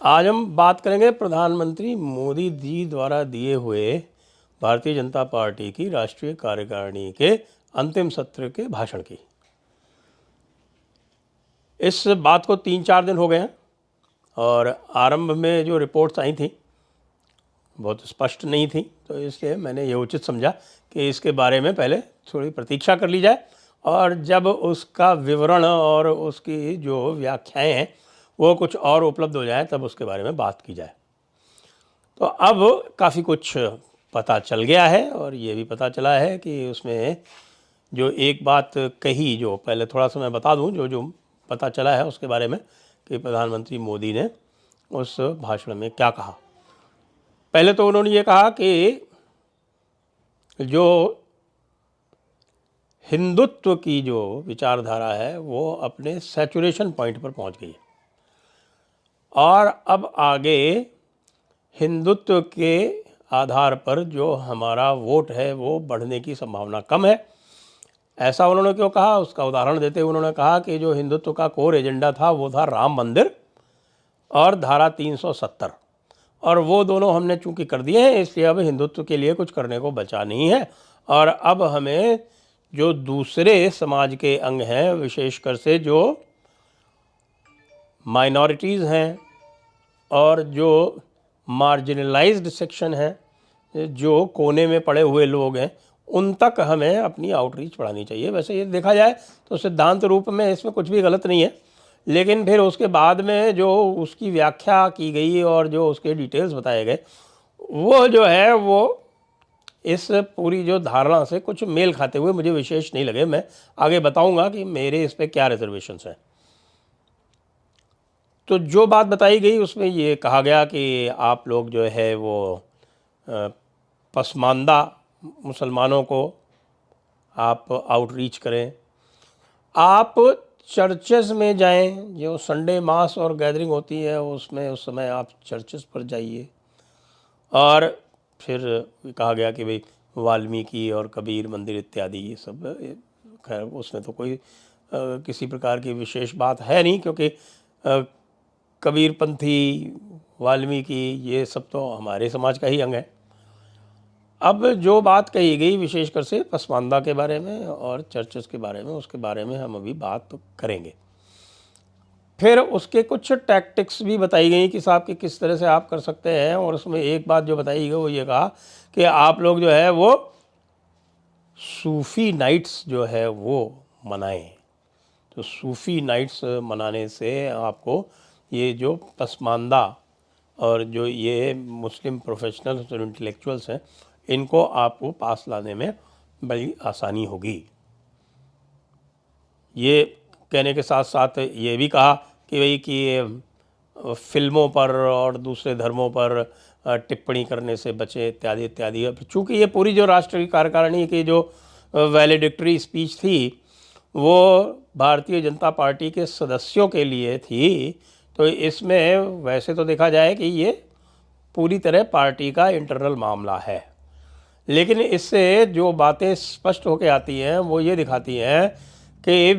आज हम बात करेंगे प्रधानमंत्री मोदी जी द्वारा दिए हुए भारतीय जनता पार्टी की राष्ट्रीय कार्यकारिणी के अंतिम सत्र के भाषण की। इस बात को 3-4 दिन हो गए हैं और आरंभ में जो रिपोर्ट्स आई थी बहुत स्पष्ट नहीं थी, तो इसलिए मैंने ये उचित समझा कि इसके बारे में पहले थोड़ी प्रतीक्षा कर ली जाए और जब उसका विवरण और उसकी जो व्याख्याएं हैं वो कुछ और उपलब्ध हो जाए तब उसके बारे में बात की जाए। तो अब काफ़ी कुछ पता चल गया है और ये भी पता चला है कि उसमें जो एक बात कही, जो पहले थोड़ा सा मैं बता दूं जो जो पता चला है उसके बारे में कि प्रधानमंत्री मोदी ने उस भाषण में क्या कहा। पहले तो उन्होंने ये कहा कि जो हिंदुत्व की जो विचारधारा है वो अपने सैचुरेशन पॉइंट पर पहुंच गई है और अब आगे हिंदुत्व के आधार पर जो हमारा वोट है वो बढ़ने की संभावना कम है। ऐसा उन्होंने क्यों कहा, उसका उदाहरण देते हुए उन्होंने कहा कि जो हिंदुत्व का कोर एजेंडा था वो था राम मंदिर और धारा 370, और वो दोनों हमने चूंकि कर दिए हैं इसलिए अब हिंदुत्व के लिए कुछ करने को बचा नहीं है। और अब हमें जो दूसरे समाज के अंग हैं, विशेषकर से जो माइनॉरिटीज़ हैं और जो मार्जिनलाइज्ड सेक्शन है, जो कोने में पड़े हुए लोग हैं, उन तक हमें अपनी आउटरीच बढ़ानी चाहिए। वैसे ये देखा जाए तो सिद्धांत रूप में इसमें कुछ भी गलत नहीं है, लेकिन फिर उसके बाद में जो उसकी व्याख्या की गई और जो उसके डिटेल्स बताए गए वो जो है वो इस पूरी जो धारणा से कुछ मेल खाते हुए मुझे विशेष नहीं लगे। मैं आगे बताऊंगा कि मेरे इस पर क्या रिजर्वेशंस हैं। तो जो बात बताई गई उसमें ये कहा गया कि आप लोग जो है वो पसमानदा मुसलमानों को आप आउटरीच करें, आप चर्चेस में जाएं, जो संडे मास और गैदरिंग होती है उसमें उस समय आप चर्चेस पर जाइए। और फिर कहा गया कि भाई वाल्मीकि और कबीर मंदिर इत्यादि ये सब, खैर उसमें तो कोई किसी प्रकार की विशेष बात है नहीं, क्योंकि कबीरपंथी, वाल्मीकि ये सब तो हमारे समाज का ही अंग है। अब जो बात कही गई विशेषकर से पसमानदा के बारे में और चर्चेस के बारे में, उसके बारे में हम अभी बात तो करेंगे। फिर उसके कुछ टैक्टिक्स भी बताई गई कि साहब कि किस तरह से आप कर सकते हैं, और उसमें एक बात जो बताई गई वो ये कहा कि आप लोग जो है वो सूफ़ी नाइट्स जो है वो मनाएं। तो सूफ़ी नाइट्स मनाने से आपको ये जो पसमानदा और जो ये मुस्लिम प्रोफेशनल्स और इंटेलेक्चुअल्स हैं इनको आपको पास लाने में बड़ी आसानी होगी। ये कहने के साथ साथ ये भी कहा कि भाई कि फिल्मों पर और दूसरे धर्मों पर टिप्पणी करने से बचे इत्यादि इत्यादि। चूँकि ये पूरी जो राष्ट्रीय कार्यकारिणी की जो वैलेडिक्टरी स्पीच थी वो भारतीय जनता पार्टी के सदस्यों के लिए थी, तो इसमें वैसे तो देखा जाए कि ये पूरी तरह पार्टी का इंटरनल मामला है, लेकिन इससे जो बातें स्पष्ट होकर आती हैं वो ये दिखाती हैं कि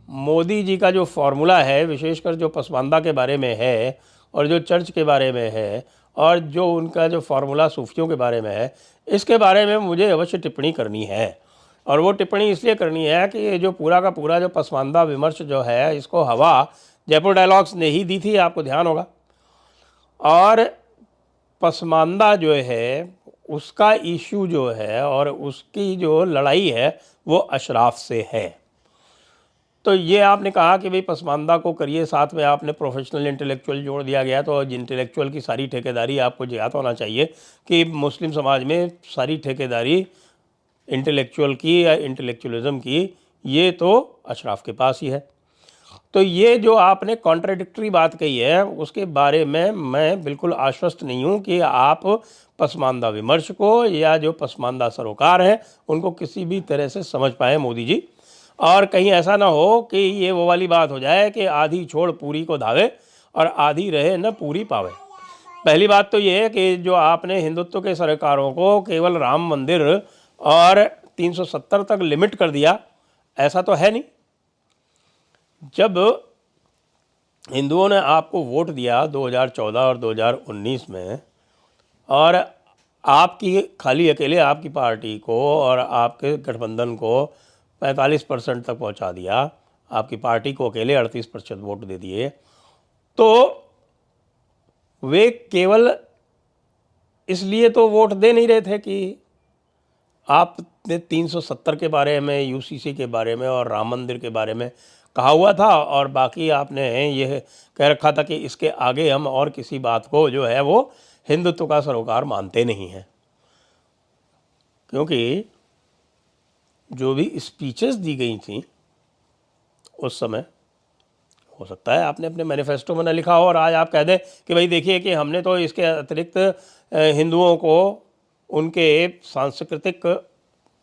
मोदी जी का जो फॉर्मूला है, विशेषकर जो पसमानदा के बारे में है और जो चर्च के बारे में है और जो उनका जो फार्मूला सूफियों के बारे में है, इसके बारे में मुझे अवश्य टिप्पणी करनी है। और वो टिप्पणी इसलिए करनी है कि ये जो पूरा का पूरा जो पसमानदा विमर्श जो है इसको हवा जयपुर डायलॉग्स ने ही दी थी, आपको ध्यान होगा। और पसमानदा जो है उसका इशू जो है और उसकी जो लड़ाई है वो अशराफ से है। तो ये आपने कहा कि भाई पसमानदा को करिए, साथ में आपने प्रोफेशनल इंटेलेक्चुअल जोड़ दिया गया, तो इंटेलेक्चुअल की सारी ठेकेदारी आपको ज्ञात होना चाहिए कि मुस्लिम समाज में सारी ठेकेदारी इंटेलेक्चुअल की या इंटेलेक्चुअलिज्म की ये तो अशराफ के पास ही है। तो ये जो आपने कॉन्ट्राडिक्टरी बात कही है उसके बारे में मैं बिल्कुल आश्वस्त नहीं हूँ कि आप पसमानदा विमर्श को या जो पसमानदा सरोकार हैं उनको किसी भी तरह से समझ पाए मोदी जी, और कहीं ऐसा ना हो कि ये वो वाली बात हो जाए कि आधी छोड़ पूरी को धावे और आधी रहे न पूरी पावे। पहली बात तो ये है कि जो आपने हिंदुत्व के सरोकारों को केवल राम मंदिर और 370 तक लिमिट कर दिया, ऐसा तो है नहीं। जब हिंदुओं ने आपको वोट दिया 2014 और 2019 में, और आपकी खाली अकेले आपकी पार्टी को और आपके गठबंधन को 45% तक पहुंचा दिया, आपकी पार्टी को अकेले 38% वोट दे दिए, तो वे केवल इसलिए तो वोट दे नहीं रहे थे कि आपने 370 के बारे में, यूसीसी के बारे में और राम मंदिर के बारे में कहा हुआ था, और बाकी आपने यह कह रखा था कि इसके आगे हम और किसी बात को जो है वो हिंदुत्व का सरोकार मानते नहीं हैं। क्योंकि जो भी स्पीचेस दी गई थी उस समय, हो सकता है आपने अपने मैनिफेस्टो में न लिखा हो और आज आप कह दें कि भाई देखिए कि हमने तो इसके अतिरिक्त हिंदुओं को उनके सांस्कृतिक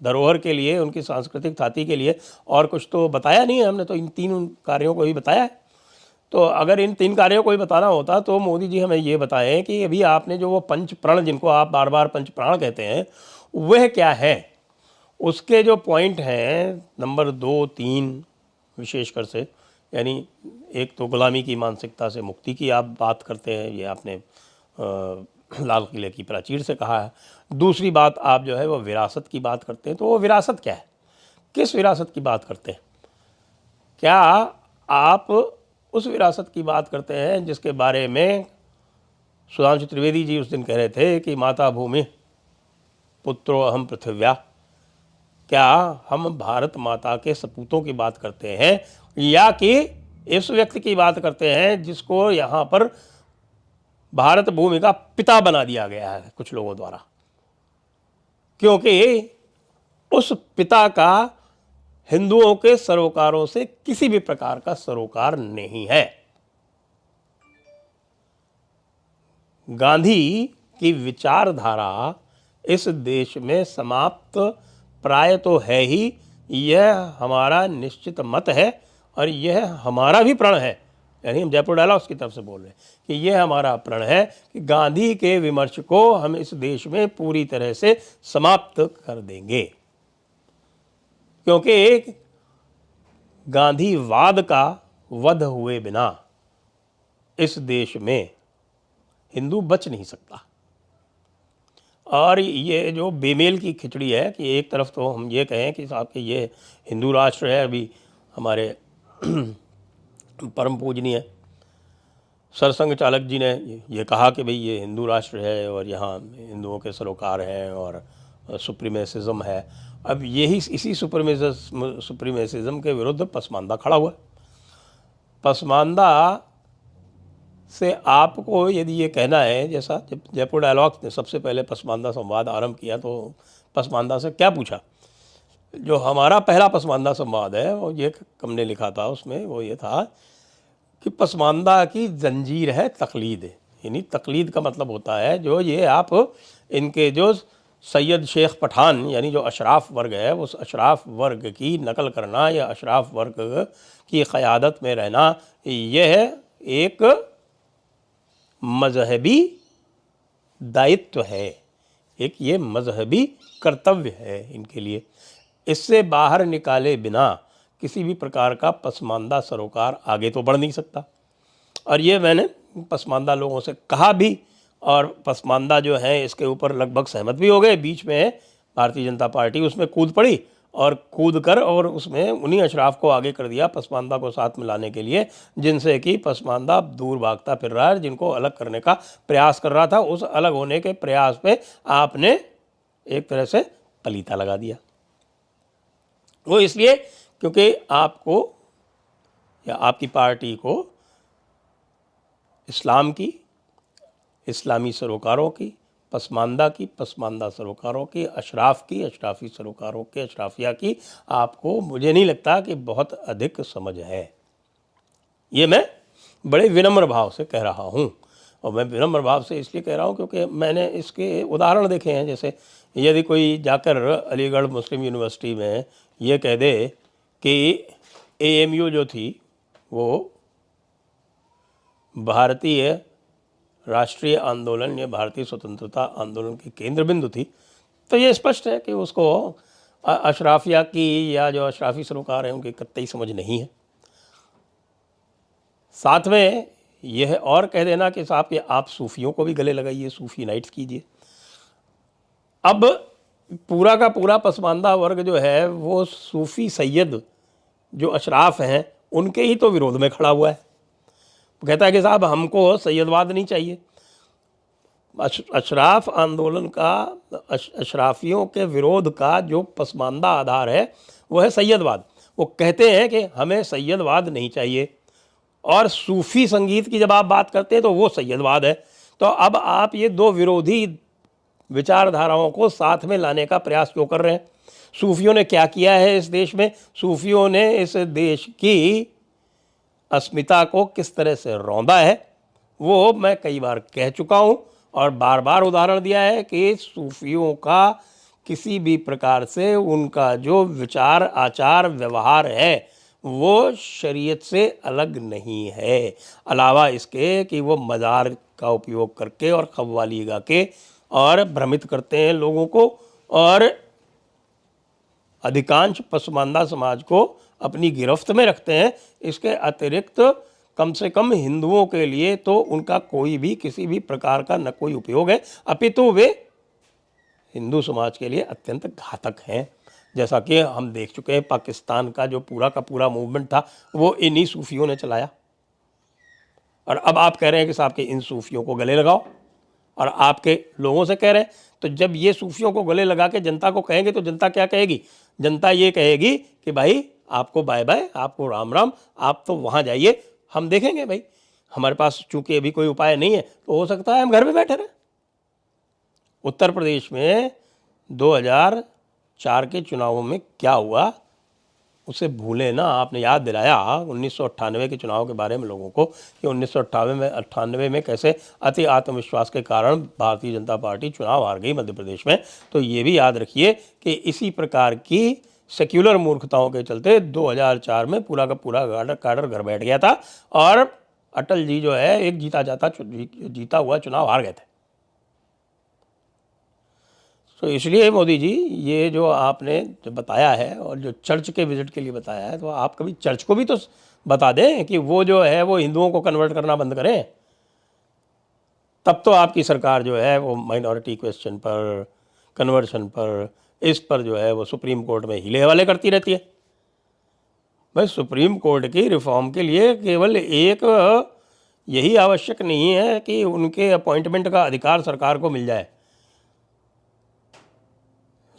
धरोहर के लिए, उनकी सांस्कृतिक थाती के लिए और कुछ तो बताया नहीं है, हमने तो इन 3 कार्यों को ही बताया है। तो अगर इन 3 कार्यों को ही बताना होता तो मोदी जी हमें ये बताएं कि अभी आपने जो वो पंच प्रण, जिनको आप बार बार पंच प्राण कहते हैं, वह क्या है, उसके जो पॉइंट हैं नंबर 2, 3 विशेषकर से, यानी एक तो गुलामी की मानसिकता से मुक्ति की आप बात करते हैं, ये आपने लाल किले की प्राचीर से कहा है। दूसरी बात आप जो है वो विरासत की बात करते हैं, तो वो विरासत क्या है, किस विरासत की बात करते हैं? क्या आप उस विरासत की बात करते हैं जिसके बारे में सुधांशु त्रिवेदी जी उस दिन कह रहे थे कि माता भूमि पुत्रो अहम पृथिव्या? क्या हम भारत माता के सपूतों की बात करते हैं, या कि इस व्यक्ति की बात करते हैं जिसको यहाँ पर भारत भूमि का पिता बना दिया गया है कुछ लोगों द्वारा, क्योंकि उस पिता का हिंदुओं के सरोकारों से किसी भी प्रकार का सरोकार नहीं है। गांधी की विचारधारा इस देश में समाप्त प्राय तो है ही, यह हमारा निश्चित मत है और यह हमारा भी प्रण है। यानी हम जयपुर डायलॉग्स की तरफ से बोल रहे हैं कि यह हमारा प्रण है कि गांधी के विमर्श को हम इस देश में पूरी तरह से समाप्त कर देंगे, क्योंकि गांधीवाद का वध हुए बिना इस देश में हिंदू बच नहीं सकता। और ये जो बेमेल की खिचड़ी है कि एक तरफ तो हम ये कहें कि साहब कि ये हिंदू राष्ट्र है, अभी हमारे परम पूजनीय सरसंघ चालक जी ने ये कहा कि भाई ये हिंदू राष्ट्र है और यहाँ हिंदुओं के सरोकार हैं और सुप्रीमेसिज्म है। अब यही इसी सुप्रीमेसिज्म के विरुद्ध पसमानदा खड़ा हुआ। पसमानदा से आपको यदि ये कहना है, जैसा जब जयपुर डायलॉग्स ने सबसे पहले पसमानदा संवाद आरंभ किया तो पसमानदा से क्या पूछा, जो हमारा पहला पसमानदा संवाद है वो ये हमने लिखा था, उसमें वो ये था कि पसमानदा की जंजीर है तकलीद। यानी तकलीद का मतलब होता है जो ये आप इनके जो सैयद शेख पठान यानी जो अशराफ वर्ग है, उस अशराफ वर्ग की नकल करना या अशराफ वर्ग की क़यादत में रहना, यह एक मजहबी दायित्व है, एक ये मजहबी कर्तव्य है इनके लिए। इससे बाहर निकाले बिना किसी भी प्रकार का पसमानदा सरोकार आगे तो बढ़ नहीं सकता। और ये मैंने पसमानदा लोगों से कहा भी, और पसमानदा जो है इसके ऊपर लगभग सहमत भी हो गए। बीच में भारतीय जनता पार्टी उसमें कूद पड़ी और कूद कर और उसमें उन्हीं अशराफ को आगे कर दिया पसमानदा को साथ में लाने के लिए, जिनसे कि पसमानदा दूर भागता फिर रहा है, जिनको अलग करने का प्रयास कर रहा था। उस अलग होने के प्रयास पे आपने एक तरह से पलीता लगा दिया। वो इसलिए क्योंकि आपको या आपकी पार्टी को इस्लाम की, इस्लामी सरोकारों की, पसमानदा की, पसमानदा सरोकारों की, अशराफ की, अशराफी सरोकारों के, अशराफिया की, आपको मुझे नहीं लगता कि बहुत अधिक समझ है। ये मैं बड़े विनम्र भाव से कह रहा हूँ, और मैं विनम्र भाव से इसलिए कह रहा हूँ क्योंकि मैंने इसके उदाहरण देखे हैं। जैसे यदि कोई जाकर अलीगढ़ मुस्लिम यूनिवर्सिटी में ये कह दे कि AMU जो थी वो भारतीय राष्ट्रीय आंदोलन या भारतीय स्वतंत्रता आंदोलन की केंद्र बिंदु थी, तो ये स्पष्ट है कि उसको अशराफिया की या जो अशराफी सरोकार हैं उनकी कतई समझ नहीं है। साथ में यह और कह देना कि साहब कि आप सूफियों को भी गले लगाइए, सूफी नाइट्स कीजिए। अब पूरा का पूरा पसमानदा वर्ग जो है वो सूफी सैयद जो अशराफ हैं उनके ही तो विरोध में खड़ा हुआ है। वो कहता है कि साहब हमको सैयदवाद नहीं चाहिए। अशराफ आंदोलन का, अशराफियों के विरोध का जो पसमानदा आधार है वो है सैयदवाद। वो कहते हैं कि हमें सैयदवाद नहीं चाहिए, और सूफ़ी संगीत की जब आप बात करते हैं तो वो सैयदवाद है। तो अब आप ये दो विरोधी विचारधाराओं को साथ में लाने का प्रयास क्यों कर रहे हैं? सूफियों ने क्या किया है इस देश में? सूफियों ने इस देश की अस्मिता को किस तरह से रौंदा है वो मैं कई बार कह चुका हूँ, और बार बार उदाहरण दिया है कि सूफियों का किसी भी प्रकार से उनका जो विचार, आचार, व्यवहार है वो शरीयत से अलग नहीं है, अलावा इसके कि वो मज़ार का उपयोग करके और कव्वाली गा के और भ्रमित करते हैं लोगों को, और अधिकांश पसमानदा समाज को अपनी गिरफ्त में रखते हैं। इसके अतिरिक्त कम से कम हिंदुओं के लिए तो उनका कोई भी किसी भी प्रकार का न कोई उपयोग है, अपितु वे हिंदू समाज के लिए अत्यंत घातक हैं। जैसा कि हम देख चुके हैं, पाकिस्तान का जो पूरा का पूरा मूवमेंट था वो इन्हीं सूफियों ने चलाया, और अब आप कह रहे हैं कि साहब के इन सूफियों को गले लगाओ, और आपके लोगों से कह रहे हैं। तो जब ये सूफियों को गले लगा के जनता को कहेंगे तो जनता क्या कहेगी? जनता ये कहेगी कि भाई आपको बाय बाय, आपको राम राम, आप तो वहाँ जाइए, हम देखेंगे भाई, हमारे पास चूंकि अभी कोई उपाय नहीं है तो हो सकता है हम घर में बैठे रहें। उत्तर प्रदेश में 2004 के चुनावों में क्या हुआ उसे भूले ना। आपने याद दिलाया 1998 के चुनाव के बारे में लोगों को कि 1998 में कैसे अति आत्मविश्वास के कारण भारतीय जनता पार्टी चुनाव हार गई मध्य प्रदेश में। तो ये भी याद रखिए कि इसी प्रकार की सेक्युलर मूर्खताओं के चलते 2004 में पूरा का पूरा काडर घर बैठ गया था, और अटल जी जो है एक जीता हुआ चुनाव हार गए थे। तो इसलिए मोदी जी ये जो आपने जो बताया है और जो चर्च के विजिट के लिए बताया है, तो आप कभी चर्च को भी तो बता दें कि वो जो है वो हिंदुओं को कन्वर्ट करना बंद करें। तब तो आपकी सरकार जो है वो माइनॉरिटी क्वेश्चन पर, कन्वर्शन पर, इस पर जो है वो सुप्रीम कोर्ट में हिले हवाले करती रहती है। भाई सुप्रीम कोर्ट की रिफॉर्म के लिए केवल एक यही आवश्यक नहीं है कि उनके अपॉइंटमेंट का अधिकार सरकार को मिल जाए।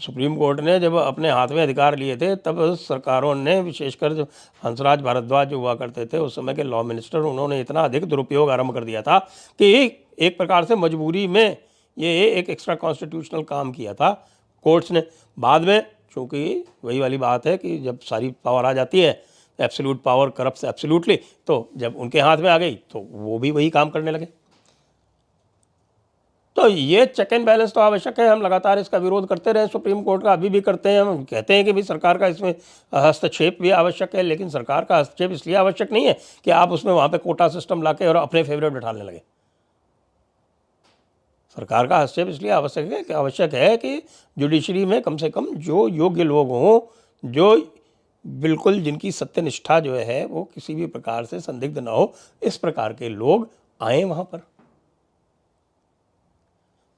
सुप्रीम कोर्ट ने जब अपने हाथ में अधिकार लिए थे तब सरकारों ने, विशेषकर जो हंसराज भारद्वाज जो हुआ करते थे उस समय के लॉ मिनिस्टर, उन्होंने इतना अधिक दुरुपयोग आरंभ कर दिया था कि एक प्रकार से मजबूरी में ये एक एक्स्ट्रा कॉन्स्टिट्यूशनल काम किया था कोर्ट्स ने। बाद में चूँकि वही वाली बात है कि जब सारी पावर आ जाती है, एब्सोल्यूट पावर करप्ट्स एब्सोल्यूटली, तो जब उनके हाथ में आ गई तो वो भी वही काम करने लगे। तो ये चेक एंड बैलेंस तो आवश्यक है। हम लगातार इसका विरोध करते रहे, सुप्रीम कोर्ट का अभी भी करते हैं। हम कहते हैं कि भाई सरकार का इसमें हस्तक्षेप भी आवश्यक है, लेकिन सरकार का हस्तक्षेप इसलिए आवश्यक नहीं है कि आप उसमें वहाँ पे कोटा सिस्टम लाके और अपने फेवरेट बिठाने लगे। सरकार का हस्तक्षेप इसलिए आवश्यक है कि जुडिशरी में कम से कम जो योग्य लोग हों, जो बिल्कुल जिनकी सत्यनिष्ठा जो है वो किसी भी प्रकार से संदिग्ध ना हो, इस प्रकार के लोग आए वहाँ पर।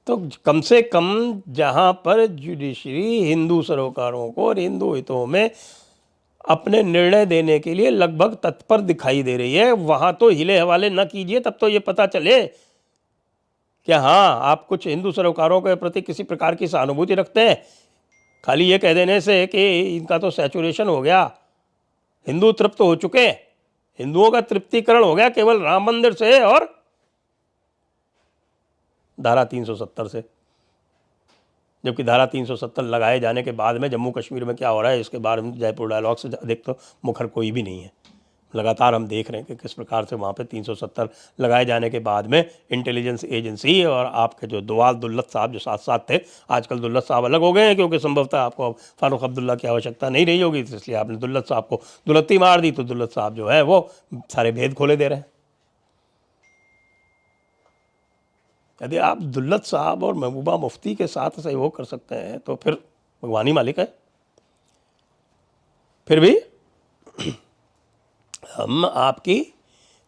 तो कम से कम जहाँ पर जुडिशरी हिंदू सरोकारों को और हिंदू हितों में अपने निर्णय देने के लिए लगभग तत्पर दिखाई दे रही है, वहाँ तो हिले हवाले न कीजिए। तब तो ये पता चले कि हाँ आप कुछ हिंदू सरोकारों के प्रति किसी प्रकार की सहानुभूति रखते हैं। खाली ये कह देने से कि इनका तो सैचुरेशन हो गया, हिंदू तृप्त हो चुके, हिंदुओं का तृप्तिकरण हो गया केवल राम मंदिर से और धारा 370 से। जबकि धारा 370 लगाए जाने के बाद में जम्मू कश्मीर में क्या हो रहा है इसके बारे में जयपुर डायलॉग से अधिक तो मुखर कोई भी नहीं है। लगातार हम देख रहे हैं कि किस प्रकार से वहाँ पे 370 लगाए जाने के बाद में इंटेलिजेंस एजेंसी और आपके जो दुआल दुल्लत साहब जो साथ साथ थे, आजकल दुल्लत साहब अलग हो गए हैं क्योंकि संभवतः आपको फारूक अब्दुल्ला की आवश्यकता नहीं रही होगी, इसलिए आपने दुल्लत साहब को दुलत्ती मार दी। तो दुल्लत साहब जो है वो सारे भेद खोले दे रहे हैं। यदि आप दुल्लत साहब और महबूबा मुफ्ती के साथ सहयोग कर सकते हैं तो फिर भगवान ही मालिक है। फिर भी हम आपकी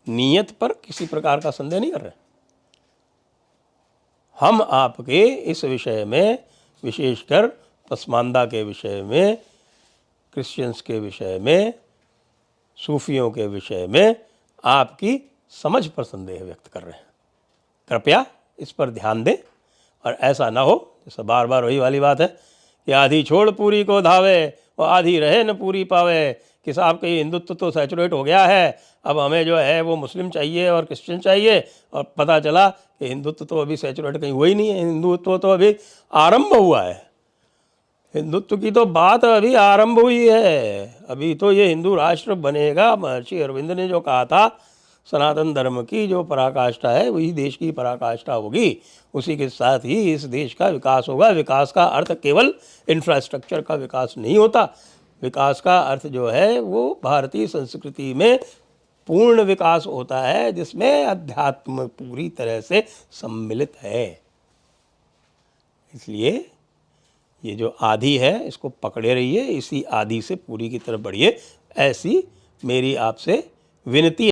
नीयत पर किसी प्रकार का संदेह नहीं कर रहे। हम आपके इस विषय में, विशेषकर पसमानदा के विषय में, क्रिश्चियंस के विषय में, सूफियों के विषय में आपकी समझ पर संदेह व्यक्त कर रहे हैं। कृपया इस पर ध्यान दें और ऐसा ना हो, जैसा बार बार वही वाली बात है कि आधी छोड़ पूरी को धावे और आधी रहे न पूरी पावे, कि साहब कि हिंदुत्व तो सैचुरेट हो गया है, अब हमें जो है वो मुस्लिम चाहिए और क्रिश्चियन चाहिए, और पता चला कि हिंदुत्व तो अभी सैचुरेट कहीं हुआ ही नहीं है, हिंदुत्व तो अभी आरंभ हुआ है, हिंदुत्व की तो बात अभी आरंभ हुई है, अभी तो ये हिंदू राष्ट्र बनेगा। महर्षि अरविंद ने जो कहा था, सनातन धर्म की जो पराकाष्ठा है वही देश की पराकाष्ठा होगी, उसी के साथ ही इस देश का विकास होगा। विकास का अर्थ केवल इंफ्रास्ट्रक्चर का विकास नहीं होता, विकास का अर्थ जो है वो भारतीय संस्कृति में पूर्ण विकास होता है, जिसमें अध्यात्म पूरी तरह से सम्मिलित है। इसलिए ये जो आदि है इसको पकड़े रहिए, इसी आदि से पूरी की तरफ बढ़िए, ऐसी मेरी आपसे विनती